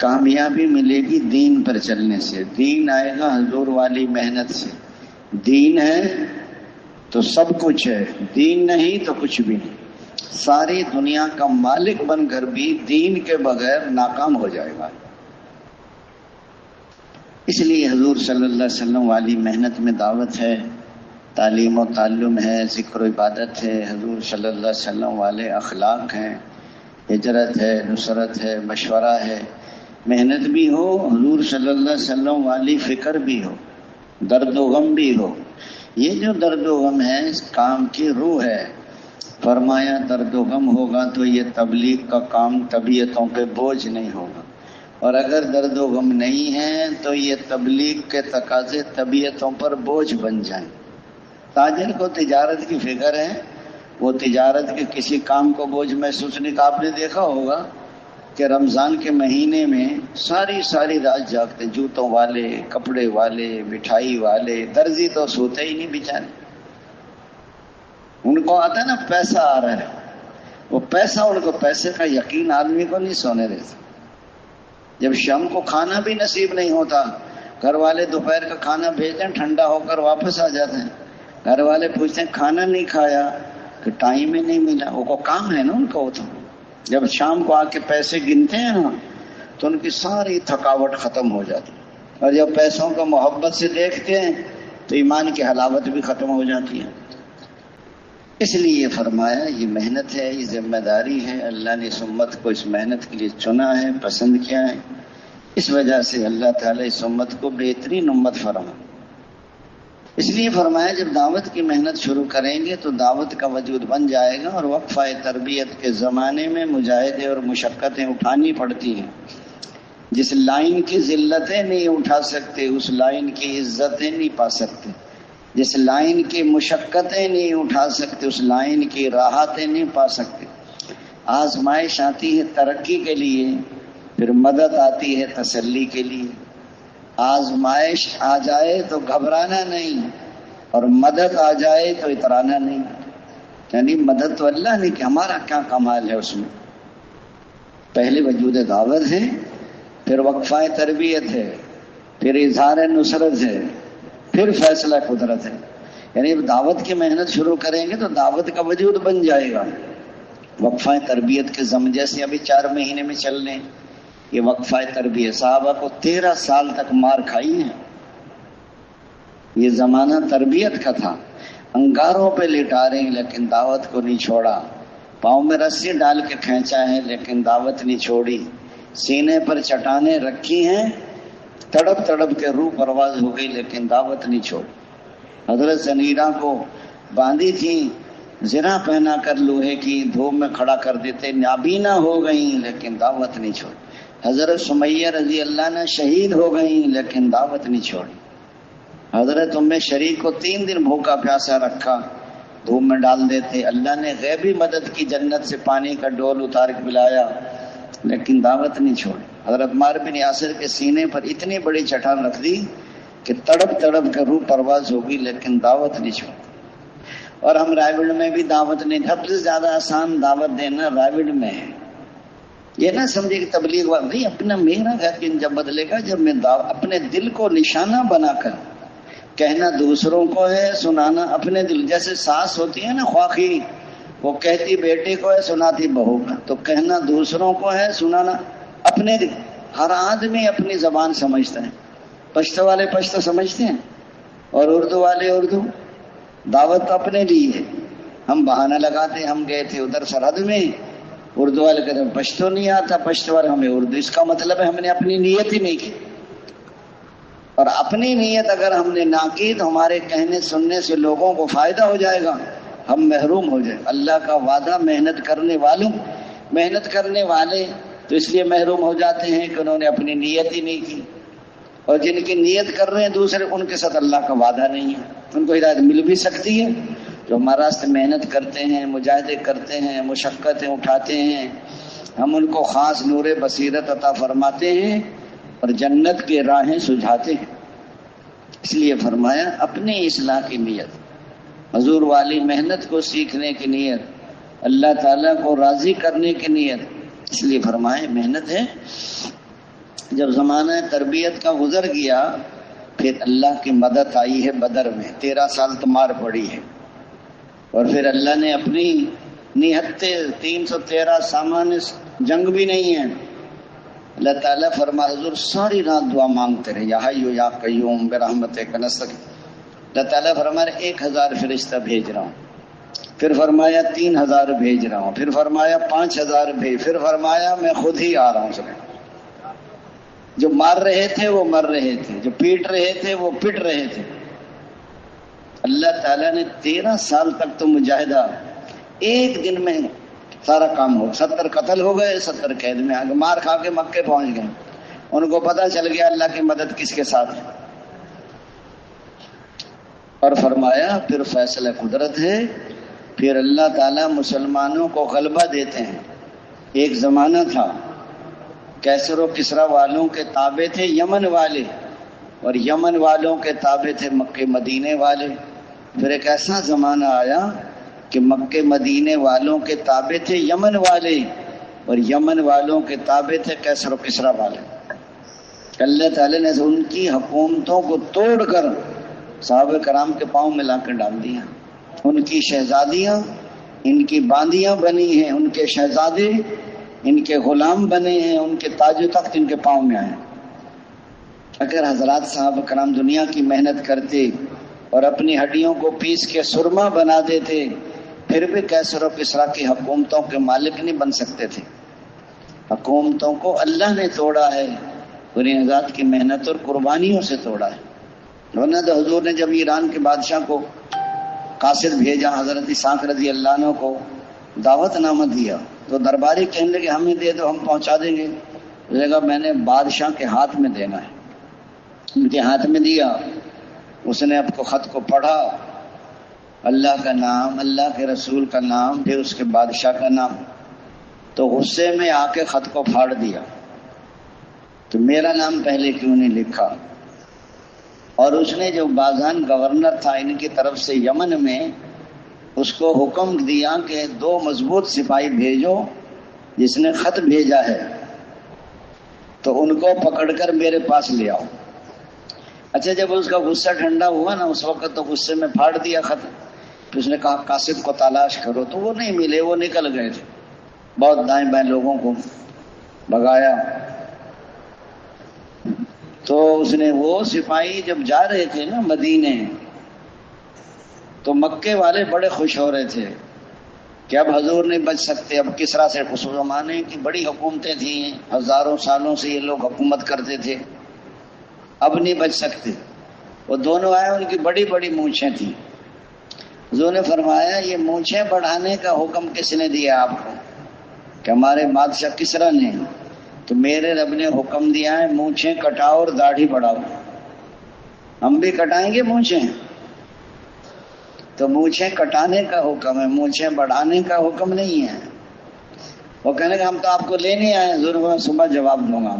کامیابی ملے گی دین پر چلنے سے. دین آئے گا حضور والی محنت سے. دین ہے تو سب کچھ ہے، دین نہیں تو کچھ بھی نہیں. ساری دنیا کا مالک بن کر بھی دین کے بغیر ناکام ہو جائے گا. اس لیے حضور صلی اللہ علیہ وسلم والی محنت میں دعوت ہے، تعلیم و تعلم ہے، ذکر و عبادت ہے. حضور صلی اللہ علیہ وسلم والے اخلاق ہیں، ہجرت ہے، نصرت ہے، مشورہ ہے. محنت بھی ہو، حضور صلی اللہ علیہ وسلم والی فکر بھی ہو، درد و غم بھی ہو. یہ جو درد و غم ہے اس کام کی روح ہے. فرمایا درد و غم ہوگا تو یہ تبلیغ کا کام طبیعتوں پہ بوجھ نہیں ہوگا، اور اگر درد و غم نہیں ہے تو یہ تبلیغ کے تقاضے طبیعتوں پر بوجھ بن جائیں. تاجر کو تجارت کی فکر ہے، وہ تجارت کے کسی کام کو بوجھ محسوس نہیں. آپ نے دیکھا ہوگا کہ رمضان کے مہینے میں ساری رات جاگتے، جوتوں والے، کپڑے والے، مٹھائی والے، درزی تو سوتے ہی نہیں بیچارے. ان کو آتا ہے نا پیسہ آ رہا ہے، وہ پیسہ ان کو، پیسے کا یقین آدمی کو نہیں سونے دیتا. جب شام کو کھانا بھی نصیب نہیں ہوتا، گھر والے دوپہر کا کھانا بھیجتے ہیں، ٹھنڈا ہو کر واپس آ جاتے ہیں. گھر والے پوچھتے ہیں کھانا نہیں کھایا، کہ ٹائم ہی نہیں ملا. وہ کام ہے نا ان کو. تو جب شام کو آ کے پیسے گنتے ہیں نا تو ان کی ساری تھکاوٹ ختم ہو جاتی ہے، اور جب پیسوں کو محبت سے دیکھتے ہیں تو ایمان کی حلاوت بھی ختم ہو جاتی ہے. اس لیے فرمایا یہ محنت ہے، یہ ذمہ داری ہے. اللہ نے اس امت کو اس محنت کے لیے چنا ہے، پسند کیا ہے. اس وجہ سے اللہ تعالیٰ اس امت کو بہترین امت فرما. اس لیے فرمایا جب دعوت کی محنت شروع کریں گے تو دعوت کا وجود بن جائے گا. اور وقفہ تربیت کے زمانے میں مجاہدے اور مشقتیں اٹھانی پڑتی ہیں. جس لائن کی ذلتیں نہیں اٹھا سکتے اس لائن کی عزتیں نہیں پا سکتے. جس لائن کی مشقتیں نہیں اٹھا سکتے اس لائن کی راحتیں نہیں پا سکتے. آزمائش آتی ہے ترقی کے لیے، پھر مدد آتی ہے تسلی کے لیے. آزمائش آ جائے تو گھبرانا نہیں، اور مدد آ جائے تو اترانا نہیں. یعنی مدد تو اللہ نے کہ ہمارا کیا کمال ہے اس میں. پہلے وجود دعوت ہے، پھر وقفہ تربیت ہے، پھر اظہار نصرت ہے، پھر فیصلہ قدرت ہے. یعنی دعوت کی محنت شروع کریں گے تو دعوت کا وجود بن جائے گا. وقفہ تربیت کے زمانے جیسے ابھی 4 مہینے میں چل رہے ہیں، یہ وقفہ تربیت صحابہ کو 13 سال تک مار کھائی ہے. یہ زمانہ تربیت کا تھا. انگاروں پہ لٹا رہے ہیں لیکن دعوت کو نہیں چھوڑا. پاؤں میں رسی ڈال کے کھینچا ہے لیکن دعوت نہیں چھوڑی. سینے پر چٹانیں رکھی ہیں، تڑپ تڑپ کے روح پرواز ہو گئی لیکن دعوت نہیں چھوڑی. حضرت سنیرہ کو باندھی تھی، زرہ پہنا کر لوہے کی دھوپ میں کھڑا کر دیتے، نابینا ہو گئیں لیکن دعوت نہیں چھوڑی. حضرت سمیہ رضی اللہ عنہ شہید ہو گئیں لیکن دعوت نہیں چھوڑی. حضرت ام شریک کو 3 دن بھوکا پیاسا رکھا، دھوپ میں ڈال دیتے. اللہ نے غیبی مدد کی، جنت سے پانی کا ڈول اتار کے پلایا لیکن دعوت نہیں چھوڑی. حضرت عمار بن یاسر کے سینے پر اتنی بڑی چٹان رکھ دی کہ تڑپ تڑپ کے روح پرواز ہوگی لیکن دعوت نہیں چھوڑی. اور ہم رائے میں بھی دعوت نہیں، سب سے زیادہ آسان دعوت دینا رائے میں ہے. یہ نہ سمجھے کہ تبلیغ نہیں، اپنا میرا گھر جب بدلے گا جب میں اپنے دل کو نشانہ بنا کر کہنا دوسروں کو ہے، سنانا اپنے دل. جیسے ساس ہوتی ہے نا خواخی، وہ کہتی بیٹے کو ہے، سناتی بہو کا. تو کہنا دوسروں کو ہے، سنانا اپنے دل. ہر آدمی اپنی زبان سمجھتا ہے. پشتو والے پشتو سمجھتے ہیں اور اردو والے اردو. دعوت تو اپنے لیے ہے. ہم بہانہ لگاتے ہم گئے تھے ادھر سرحد میں، اردو والے کہتے ہیں پشتو نہیں آتا، پشتو والے ہمیں اردو. اس کا مطلب ہے ہم نے اپنی نیت ہی نہیں کی. اور اپنی نیت اگر ہم نے نہ کی تو ہمارے کہنے سننے سے لوگوں کو فائدہ ہو جائے گا، ہم محروم ہو جائیں. اللہ کا وعدہ محنت کرنے والے تو اس لیے محروم ہو جاتے ہیں کہ انہوں نے اپنی نیت ہی نہیں کی. اور جن کی نیت کر رہے ہیں دوسرے، ان کے ساتھ اللہ کا وعدہ نہیں ہے. ان کو ہدایت مل بھی سکتی ہے. جو ہمارا راستے محنت کرتے ہیں، مجاہدے کرتے ہیں، مشقتیں اٹھاتے ہیں، ہم ان کو خاص نور بصیرت عطا فرماتے ہیں اور جنت کی راہیں سجھاتے ہیں. اس لیے فرمایا اپنی اصلاح کی نیت، حضور والی محنت کو سیکھنے کی نیت، اللہ تعالیٰ کو راضی کرنے کی نیت. اس لیے فرمائے محنت ہے جب زمانہ تربیت کا گزر گیا پھر اللہ کی مدد آئی ہے بدر میں، 13 سال تو مار پڑی ہے، اور پھر اللہ نے اپنی نہتے 313 سامان جنگ بھی نہیں ہے، اللہ تعالیٰ فرما حضور ساری رات دعا مانگتے رہے، یا حی یا قیوم برحمتک نستغیث۔ اللہ تعالیٰ فرما 1000 فرشتہ بھیج رہا ہوں، پھر فرمایا 3000 بھیج رہا ہوں، پھر فرمایا 5000 بھیج، پھر فرمایا میں خود ہی آ رہا ہوں سنے۔ جو مار رہے تھے وہ مر رہے تھے، جو پیٹ رہے تھے وہ پٹ رہے تھے۔ اللہ تعالیٰ نے 13 سال تک تو مجاہدہ، ایک دن میں سارا کام ہو، 70 قتل ہو گئے، 70 قید میں آ گئے، مار کھا کے مکے پہنچ گئے۔ ان کو پتہ چل گیا اللہ کی مدد کس کے ساتھ ہے، اور فرمایا پھر فیصلہ قدرت ہے، پھر اللہ تعالیٰ مسلمانوں کو غلبہ دیتے ہیں۔ ایک زمانہ تھا کیسر و کسرا والوں کے تابع تھے یمن والے، اور یمن والوں کے تابع تھے مکے مدینے والے۔ پھر ایک ایسا زمانہ آیا کہ مکے مدینے والوں کے تابع تھے یمن والے، اور یمن والوں کے تابع تھے کیسر و کسرا والے۔ اللہ تعالیٰ نے ان کی حکومتوں کو توڑ کر صحابہ کرام کے پاؤں میں لا کر ڈال دیا۔ ان کی شہزادیاں ان کی باندیاں بنی ہیں، ان کے شہزادے ان کے غلام بنے ہیں، ان کے تاج و تخت ان کے پاؤں میں آئے۔ اگر حضرات صحابہ کرام دنیا کی محنت کرتے اور اپنی ہڈیوں کو پیس کے سرما بنا دیتے، پھر بھی کیسر و کسرا کی حکومتوں کے مالک نہیں بن سکتے تھے۔ حکومتوں کو اللہ نے توڑا ہے، انہیں حضرات کی محنت اور قربانیوں سے توڑا ہے۔ ورنہ تو حضور نے جب ایران کے بادشاہ کو قاصد بھیجا، حضرت اسحاق رضی اللہ عنہ کو دعوت نامہ دیا، تو درباری کہنے لگے ہمیں دے دو، ہم پہنچا دیں گے۔ بولے گا میں نے بادشاہ کے ہاتھ میں دینا ہے۔ ان کے ہاتھ میں دیا، اس نے آپ کو خط کو پڑھا، اللہ کا نام، اللہ کے رسول کا نام، پھر اس کے بادشاہ کا نام، تو غصے میں آ کے خط کو پھاڑ دیا کہ میرا نام پہلے کیوں نہیں لکھا۔ اور اس نے جو بازان گورنر تھا ان کی طرف سے یمن میں، اس کو حکم دیا کہ 2 مضبوط سپاہی بھیجو، جس نے خط بھیجا ہے تو ان کو پکڑ کر میرے پاس لے آؤ۔ اچھا جب اس کا غصہ ٹھنڈا ہوا نا، اس وقت تو غصے میں پھاڑ دیا خط، پھر اس نے کہا قاصد کو تلاش کرو، تو وہ نہیں ملے، وہ نکل گئے تھے، بہت دائیں بائیں لوگوں کو بھگایا۔ تو اس نے وہ سپاہی جب جا رہے تھے نا مدینے، تو مکے والے بڑے خوش ہو رہے تھے کہ اب حضور نہیں بچ سکتے، اب کسرا سے اس زمانے کی بڑی حکومتیں تھیں، ہزاروں سالوں سے یہ لوگ حکومت کرتے تھے، اب نہیں بچ سکتے۔ وہ دونوں آئے، ان کی بڑی بڑی مونچھیں تھیں۔ حضور نے فرمایا یہ مونچھیں بڑھانے کا حکم کس نے دیا آپ کو؟ کہ ہمارے بادشاہ کسرا نے۔ تو میرے رب نے حکم دیا ہے مونچھیں کٹاؤ اور داڑھی بڑھاؤ۔ ہم بھی کٹائیں گے مونچھیں، تو مونچھیں کٹانے کا حکم ہے، مونچھیں بڑھانے کا حکم نہیں ہے۔ وہ کہنے کہ ہم تو آپ کو لینے آئے، حضور کو میں صبح جواب دوں گا۔